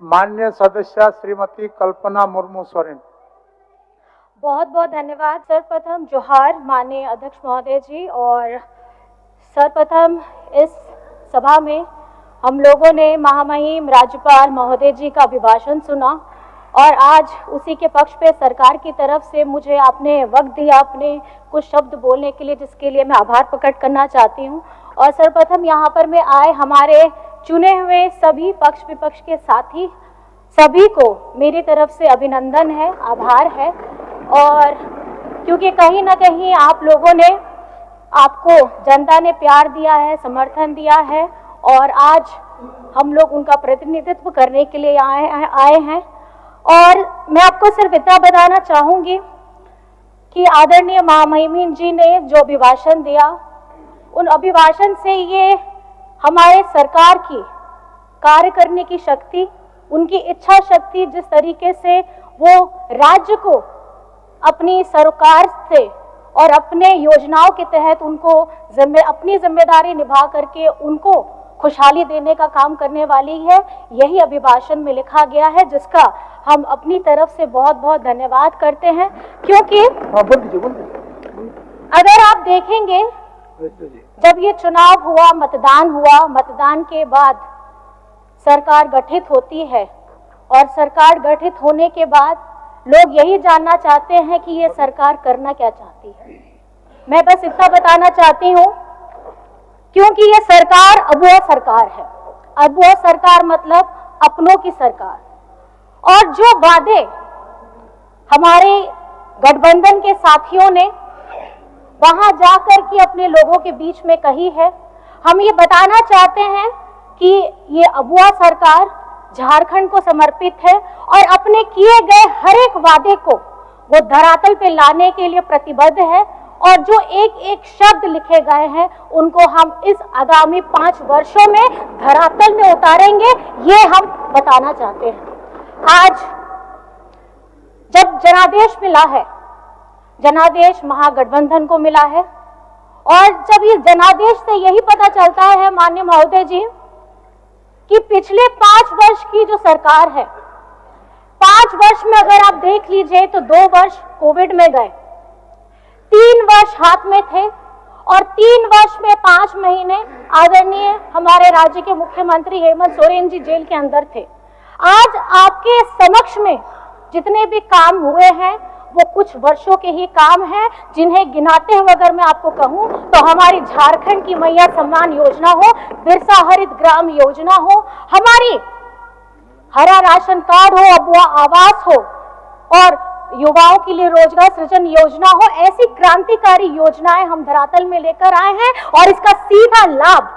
मान्य सदस्य श्रीमती कल्पना मुर्मू सोरेन। बहुत बहुत धन्यवाद। सर्वप्रथम जोहार माननीय अध्यक्ष महोदय जी। और सर्वप्रथम इस सभा में हम लोगों ने महामहिम राज्यपाल महोदय जी का अभिभाषण सुना और आज उसी के पक्ष पे सरकार की तरफ से मुझे आपने वक्त दिया अपने कुछ शब्द बोलने के लिए, जिसके लिए मैं आभार प्रकट करना चाहती हूँ। और सर्वप्रथम यहाँ पर मैं आए हमारे चुने हुए सभी पक्ष विपक्ष के साथी सभी को मेरी तरफ से अभिनंदन है, आभार है। और क्योंकि कहीं ना कहीं आप लोगों ने, आपको जनता ने प्यार दिया है, समर्थन दिया है और आज हम लोग उनका प्रतिनिधित्व करने के लिए आए हैं। और मैं आपको सिर्फ इतना बताना चाहूँगी कि आदरणीय महामहिम जी ने जो अभिभाषण दिया, उन अभिभाषण से ये हमारे सरकार की कार्य करने की शक्ति, उनकी इच्छा शक्ति, जिस तरीके से वो राज्य को अपनी सरकार से और अपने योजनाओं के तहत उनको अपनी जिम्मेदारी निभा करके उनको खुशहाली देने का काम करने वाली है, यही अभिभाषण में लिखा गया है, जिसका हम अपनी तरफ से बहुत बहुत धन्यवाद करते हैं। क्योंकि अगर आप देखेंगे जब ये चुनाव हुआ, मतदान हुआ, मतदान के बाद सरकार गठित होती है और सरकार गठित होने के बाद लोग यही जानना चाहते हैं कि ये सरकार करना क्या चाहती है। मैं बस इतना बताना चाहती हूँ, क्योंकि ये सरकार अबुआ सरकार है। अबुआ सरकार मतलब अपनों की सरकार। और जो वादे हमारे गठबंधन के साथियों ने वहां जाकर के अपने लोगों के बीच में कही है, हम ये बताना चाहते हैं कि ये अबुआ सरकार झारखंड को समर्पित है और अपने किए गए हर एक वादे को वो धरातल पे लाने के लिए प्रतिबद्ध है। और जो एक एक शब्द लिखे गए हैं उनको हम इस आगामी 5 वर्षों में धरातल में उतारेंगे, ये हम बताना चाहते हैं। आज जब जनादेश मिला है, जनादेश महागठबंधन को मिला है, और जब इस जनादेश से यही पता चलता है माननीय महोदय जी कि पिछले 5 वर्ष की जो सरकार है, 5 वर्ष में अगर आप देख लीजिए तो 2 वर्ष कोविड में गए, 3 वर्ष हाथ में थे और 3 वर्ष में 5 महीने आदरणीय हमारे राज्य के मुख्यमंत्री हेमंत सोरेन जी जेल के अंदर थे। आज आपके समक्ष में जितने भी काम हुए हैं वो कुछ वर्षों के ही काम हैं, जिन्हें गिनाते हुए अगर मैं आपको कहूं तो हमारी झारखंड की मैया सम्मान योजना हो, बिरसा हरित ग्राम योजना हो, हमारी हरा राशन कार्ड हो, अबुआ आवास हो और युवाओं के लिए रोजगार सृजन योजना हो, ऐसी क्रांतिकारी योजनाएं हम धरातल में लेकर आए हैं। और इसका सीधा लाभ,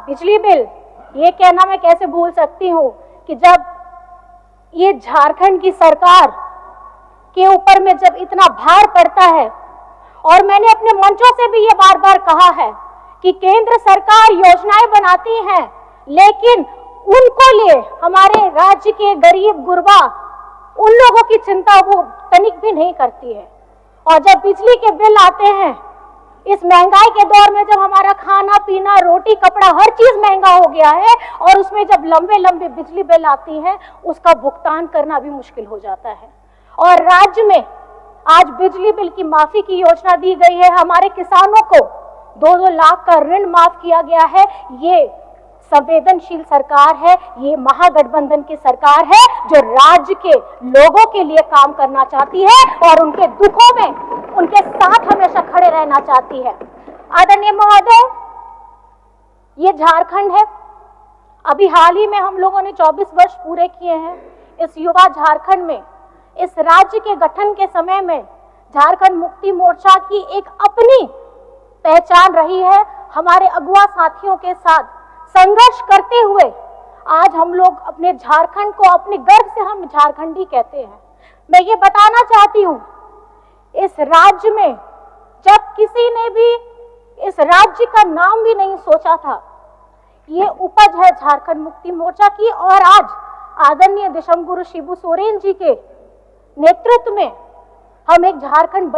बिजली बिल, ये कहना मैं कैसे भूल सकती हूँ कि जब ये झारखंड की सरकार के ऊपर में जब इतना भार पड़ता है, और मैंने अपने मंचों से भी ये बार बार कहा है कि केंद्र सरकार योजनाएं बनाती है लेकिन उनको लिए हमारे राज्य के गरीब गुरबा, उन लोगों की चिंता वो तनिक भी नहीं करती है। और जब बिजली के बिल आते हैं, इस महंगाई के दौर में जब हमारा खाना पीना, रोटी कपड़ा हर चीज महंगा हो गया है, और उसमें जब लंबे लंबे बिजली बिल आती हैं, उसका भुगतान करना भी मुश्किल हो जाता है। और राज्य में आज बिजली बिल की माफी की योजना दी गई है, हमारे किसानों को 2-2 लाख का ऋण माफ किया गया है। ये संवेदनशील सरकार है, ये महागठबंधन की सरकार है जो राज्य के लोगों के लिए काम करना चाहती है और उनके दुखों में उनके साथ हमेशा खड़े रहना चाहती है। आदरणीय महोदय, ये झारखंड है, अभी हाल ही में हम लोगों ने 24 वर्ष पूरे किए हैं। इस युवा झारखंड में, इस राज्य के गठन के समय में झारखंड मुक्ति मोर्चा की एक अपनी पहचान रही है। हमारे अगुआ साथियों के साथ संघर्ष करते हुए आज हम लोग अपने झारखंड को, अपने गर्व से हम झारखंडी कहते हैं। मैं ये बताना चाहती हूँ, इस राज्य में जब किसी ने भी इस राज्य का नाम भी नहीं सोचा था, ये उपज है झारखंड मुक्ति मोर्चा की। और आज आदरणीय दिशमगुरु शिबू सोरेन जी के नेतृत्व में हम एक झारखंड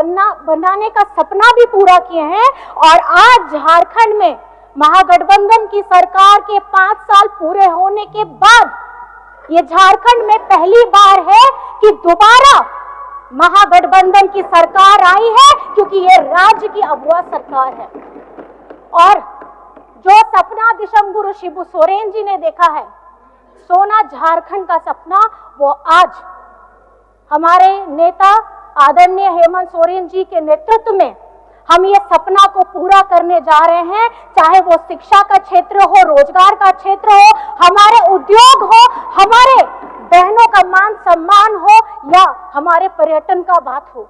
बनाने का सपना भी पूरा किए हैं। और आज झारखंड में महागठबंधन की सरकार के 5 साल पूरे होने के बाद ये झारखंड में पहली बार है कि दोबारा महागठबंधन की सरकार आई है, क्योंकि ये राज्य की अगुवा सरकार है। और जो सपना दिशमगुरु शिबू सोरेन जी ने देखा है, सोना झारखंड का सपना, वो आज हमारे नेता आदरणीय हेमंत सोरेन जी के नेतृत्व में हम ये सपना को पूरा करने जा रहे हैं। चाहे वो शिक्षा का क्षेत्र हो, रोजगार का क्षेत्र हो, हमारे उद्योग हो, हमारे बहनों का मान सम्मान हो, या हमारे पर्यटन का बात हो।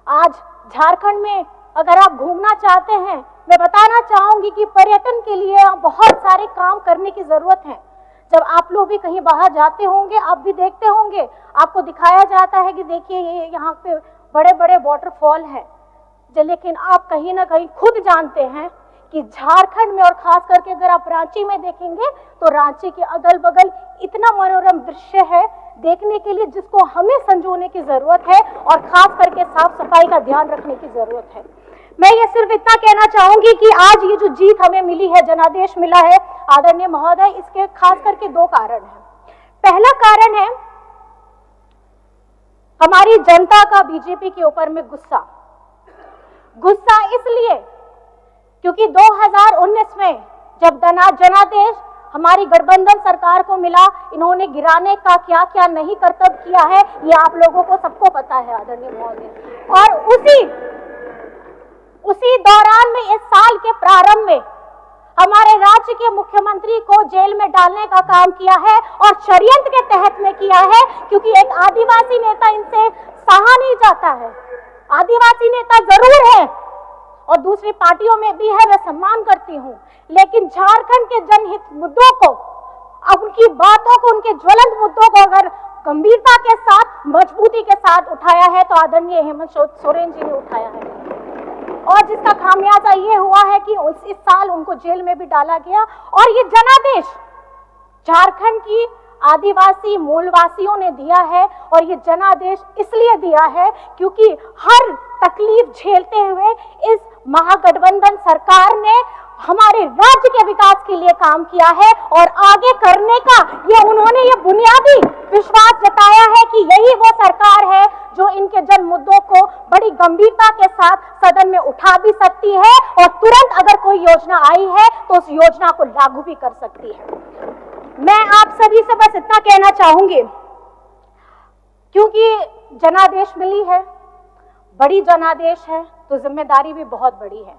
आज झारखंड में अगर आप घूमना चाहते हैं, मैं बताना चाहूंगी कि पर्यटन के लिए बहुत सारे काम करने की जरूरत है। जब आप लोग भी कहीं बाहर जाते होंगे, आप भी देखते होंगे, आपको दिखाया जाता है कि देखिए ये यहाँ पे बड़े बड़े वाटरफॉल हैं, लेकिन आप कहीं ना कहीं खुद जानते हैं कि झारखंड में, और खास करके अगर आप रांची में देखेंगे तो रांची के अगल बगल इतना मनोरम दृश्य है देखने के लिए, जिसको हमें संजोने की जरूरत है और खास करके साफ सफाई का ध्यान रखने की जरूरत है। मैं ये सिर्फ इतना कहना चाहूंगी कि आज ये जो जीत हमें मिली है, जनादेश मिला है आदरणीय महोदय, इसके खास करके दो कारण हैं। पहला कारण है हमारी जनता का बीजेपी के ऊपर में गुस्सा इसलिए क्योंकि 2019 में जब जनादेश हमारी गठबंधन सरकार को मिला, इन्होंने गिराने का क्या क्या नहीं कर्तव्य किया है, ये आप लोगों को सबको पता है आदरणीय महोदय। और उसी दौरान में, इस साल के प्रारंभ में, हमारे राज्य के मुख्यमंत्री को जेल में डालने का काम किया है, और षड्यंत्र के तहत में किया है, क्योंकि एक आदिवासी नेता इनसे सहा नहीं जाता है। आदिवासी नेता जरूर है और दूसरी पार्टियों में भी है, मैं सम्मान करती हूँ, लेकिन झारखंड के जनहित मुद्दों को, अब उनकी बातों को, उनके ज्वलंत मुद्दों को अगर गंभीरता के साथ, मजबूती के साथ उठाया है तो आदरणीय हेमंत सोरेन जी ने उठाया है। और जिसका खामियाजा ये हुआ है कि इस साल उनको जेल में भी डाला गया। और ये जनादेश झारखंड की आदिवासी मूलवासियों ने दिया है, और ये जनादेश इसलिए दिया है क्योंकि हर तकलीफ झेलते हुए इस महागठबंधन सरकार ने हमारे राज्य के विकास के लिए काम किया है, और आगे करने का उन्होंने ये बुनियादी विश्वास जताया है कि यही वो सरकार है जो इनके जन मुद्दों को बड़ी गंभीरता के साथ सदन में उठा भी सकती है, और तुरंत अगर कोई योजना आई है तो उस योजना को लागू भी कर सकती है। मैं आप सभी से बस इतना कहना चाहूंगी, क्योंकि जनादेश मिली है, बड़ी जनादेश है, तो जिम्मेदारी भी बहुत बड़ी है।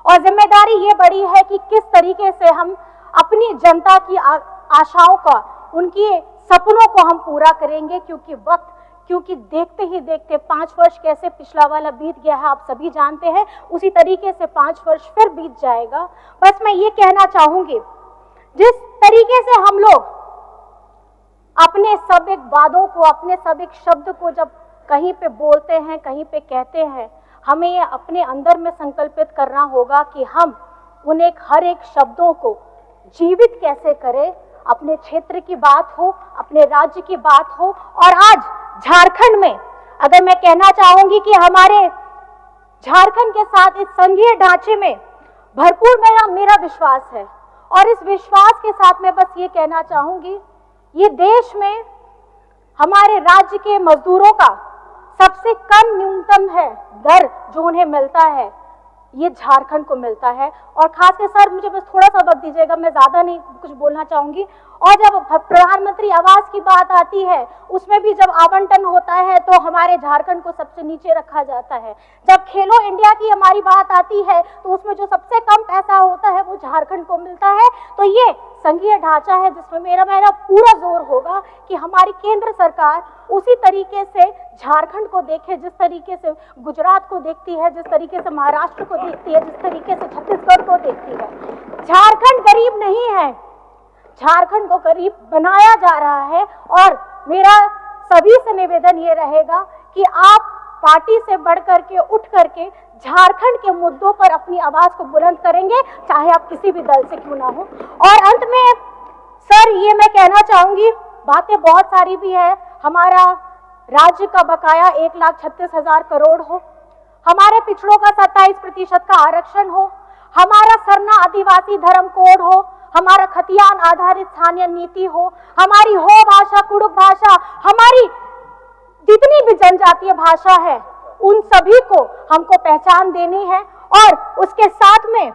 और जिम्मेदारी ये बड़ी है कि किस तरीके से हम अपनी जनता की आशाओं का, उनके सपनों को हम पूरा करेंगे, क्योंकि देखते ही देखते 5 वर्ष कैसे पिछला वाला बीत गया है आप सभी जानते हैं, उसी तरीके से 5 वर्ष फिर बीत जाएगा। बस मैं ये कहना चाहूंगी, जिस तरीके से हम लोग अपने सब एक वादों को, अपने सब एक शब्द को जब कहीं पे बोलते हैं, कहीं पे कहते हैं, हमें ये अपने अंदर में संकल्पित करना होगा कि हम उन हर एक शब्दों को जीवित कैसे करें। अपने क्षेत्र की बात हो, अपने राज्य की बात हो, और आज झारखंड में अगर मैं कहना चाहूंगी कि हमारे झारखंड के साथ इस संघीय ढांचे में भरपूर मेरा विश्वास है, और इस विश्वास के साथ मैं बस ये कहना चाहूंगी, ये देश में हमारे राज्य के मजदूरों का सबसे कम न्यूनतम है दर जो उन्हें मिलता है, ये झारखंड को मिलता है। और खास कर सर मुझे बस थोड़ा सा वक्त दीजिएगा, मैं ज्यादा नहीं कुछ बोलना चाहूंगी। और जब प्रधानमंत्री आवास की बात आती है, उसमें भी जब आवंटन होता है तो हमारे झारखंड को सबसे नीचे रखा जाता है। जब खेलो इंडिया की हमारी बात आती है तो उसमें जो सबसे कम पैसा होता है वो झारखंड को मिलता है। तो ये संघीय ढांचा है जिसमें मेरा पूरा जोर होगा कि हमारी केंद्र सरकार उसी तरीके से झारखंड को देखे, जिस तरीके से गुजरात को देखती है, जिस तरीके से महाराष्ट्र को देखती है, जिस तरीके से छत्तीसगढ़ को देखती है। झारखंड गरीब नहीं है, झारखंड को गरीब बनाया जा रहा है। और मेरा सभी से निवेदन ये रहेगा कि आप पार्टी से बढ़ करके, उठ करके झारखंड के मुद्दों पर अपनी आवाज को बुलंद करेंगे, चाहे आप किसी भी दल से क्यों ना हो। और अंत में सर ये मैं कहना चाहूंगी, बातें बहुत सारी भी है, हमारा राज्य का बकाया 1,36,000 करोड़ हो, हमारे पिछड़ों का 27% का आरक्षण हो, हमारा सरना आदिवासी धर्म कोड हो, हमारा खतियान आधारित स्थानीय नीति हो, हमारी हो भाषा, कुड़ुक भाषा, हमारी जितनी भी जनजातीय भाषा है उन सभी को हमको पहचान देनी है। और उसके साथ में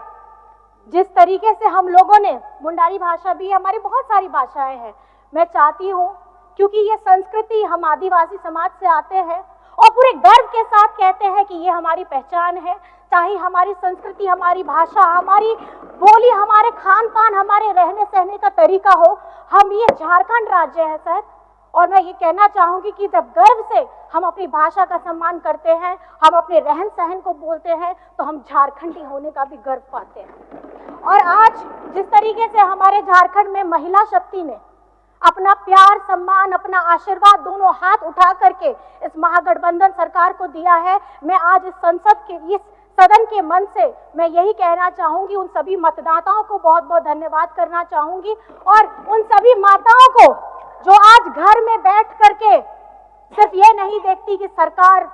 जिस तरीके से हम लोगों ने मुंडारी भाषा भी, हमारी बहुत सारी भाषाएं हैं, मैं चाहती हूँ क्योंकि ये संस्कृति हम आदिवासी समाज से आते हैं और पूरे गर्व के साथ कहते हैं कि ये हमारी पहचान है, चाहे हमारी संस्कृति, हमारी भाषा, हमारी बोली, हमारे खान पान, हमारे रहने सहने का तरीका हो, हम ये झारखंड राज्य है सर। और मैं ये कहना चाहूंगी कि जब गर्व से हम अपनी भाषा का सम्मान करते हैं, हम अपने रहन सहन को बोलते हैं, तो हम झारखंडी होने का भी गर्व पाते हैं। और आज जिस तरीके से हमारे झारखंड में महिला शक्ति ने अपना प्यार, सम्मान, अपना आशीर्वाद दोनों हाथ उठा करके इस महागठबंधन सरकार को दिया है, मैं आज इस सदन के मन से मैं यही कहना चाहूंगी, उन सभी मतदाताओं को बहुत बहुत धन्यवाद करना चाहूंगी और उन सभी माताओं को जो आज घर में बैठ करके सिर्फ ये नहीं देखती कि सरकार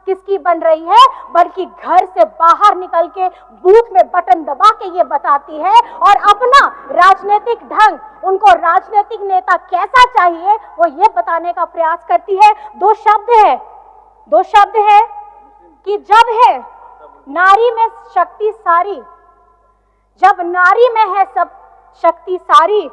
किसकी बन रही है, बल्कि घर से बाहर निकल के बूथ में बटन दबा के ये बताती है और अपना राजनीतिक ढंग, उनको राजनीतिक नेता कैसा चाहिए, वो ये बताने का प्रयास करती है। दो शब्द है कि जब है नारी में शक्ति सारी, जब नारी में है सब शक्ति सारी,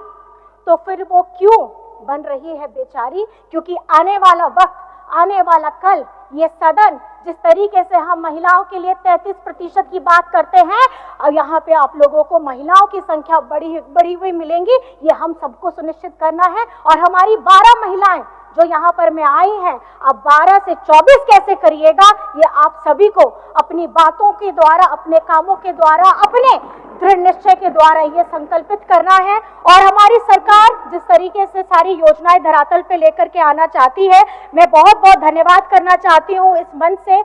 तो फिर वो क्यों बन रही है बेचारी। क्योंकि आने वाला वक्त, आने वाला कल, ये सदन जिस तरीके से हम महिलाओं के लिए 33% की बात करते हैं, और यहाँ पे आप लोगों को महिलाओं की संख्या बढ़ी हुई मिलेंगी, ये हम सबको सुनिश्चित करना है। और हमारी 12 महिलाएं जो यहाँ पर में आई हैं, अब 12 से 24 कैसे करिएगा, ये आप सभी को अपनी बातों के द्वारा, अपने कामों के द्वारा, अपने दृढ़ निश्चय के द्वारा ये संकल्पित करना है। और हमारी सरकार जिस तरीके से सारी योजनाएं धरातल पे लेकर के आना चाहती है, मैं बहुत बहुत धन्यवाद करना चाहती हूँ इस मंच से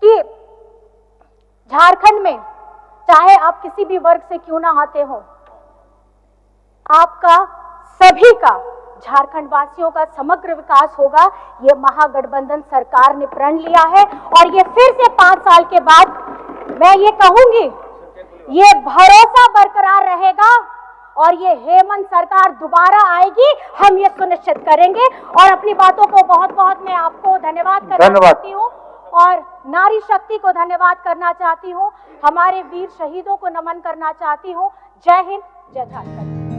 कि झारखंड में चाहे आप किसी भी वर्ग से क्यों ना आते हो, आपका सभी का, झारखंड वासियों का समग्र विकास होगा। ये महागठबंधन सरकार ने प्रण लिया है और ये फिर से 5 साल के बाद मैं ये कहूंगी, ये भरोसा बरकरार रहेगा और ये हेमंत सरकार दोबारा आएगी, हम ये सुनिश्चित करेंगे। और अपनी बातों को बहुत बहुत मैं आपको धन्यवाद करना चाहती हूँ और नारी शक्ति को धन्यवाद करना चाहती हूँ, हमारे वीर शहीदों को नमन करना चाहती हूँ। जय हिंद, जय झारखंड।